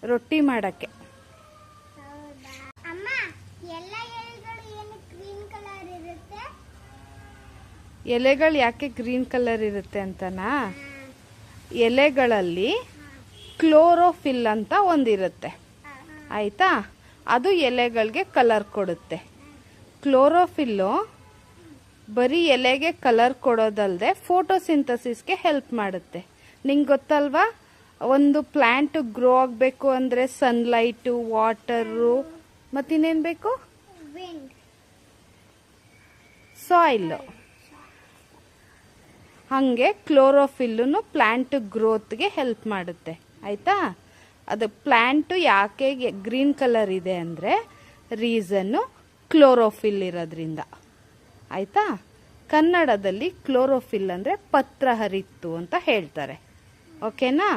ರೊಟ್ಟಿ ಮಾಡಕ್ಕೆ. ಎಲೆಗಳು ಯಾಕೆ ಗ್ರೀನ್ ಕಲರ್ ಇರುತ್ತೆ ಅಂತನಾ? ಎಲೆಗಳಲ್ಲಿ ಕ್ಲೋರೋಫಿಲ್ ಅಂತ ಒಂದಿರುತ್ತೆ, ಆಯ್ತಾ? ಅದು ಎಲೆಗಳಿಗೆ ಕಲರ್ ಕೊಡುತ್ತೆ. ಕ್ಲೋರೋಫಿಲ್ಲು ಬರೀ ಎಲೆಗೆ ಕಲರ್ ಕೊಡೋದಲ್ಲದೆ ಫೋಟೋಸಿಂಥಸಿಸ್ಗೆ ಹೆಲ್ಪ್ ಮಾಡುತ್ತೆ. ನಿಂಗೆ ಗೊತ್ತಲ್ವಾ, ಒಂದು ಪ್ಲಾಂಟ್ ಗ್ರೋ ಆಗಬೇಕು ಅಂದರೆ ಸನ್ಲೈಟು, ವಾಟರು, ಮತ್ತಿನ್ನೇನು ಬೇಕು? ಸಾಯಿಲ್. ಹಾಗೆ ಕ್ಲೋರೋಫಿಲ್ಲು ಪ್ಲಾಂಟ್ ಗ್ರೋತ್ಗೆ ಹೆಲ್ಪ್ ಮಾಡುತ್ತೆ, ಆಯಿತಾ? ಅದು ಪ್ಲಾಂಟು ಯಾಕೆ ಗ್ರೀನ್ ಕಲರ್ ಇದೆ ಅಂದರೆ ರೀಸನ್ನು ಕ್ಲೋರೋಫಿಲ್ ಇರೋದ್ರಿಂದ, ಆಯಿತಾ? ಕನ್ನಡದಲ್ಲಿ ಕ್ಲೋರೋಫಿಲ್ ಅಂದರೆ ಪತ್ರ ಹರಿತ್ತು ಅಂತ ಹೇಳ್ತಾರೆ, ಓಕೆನಾ?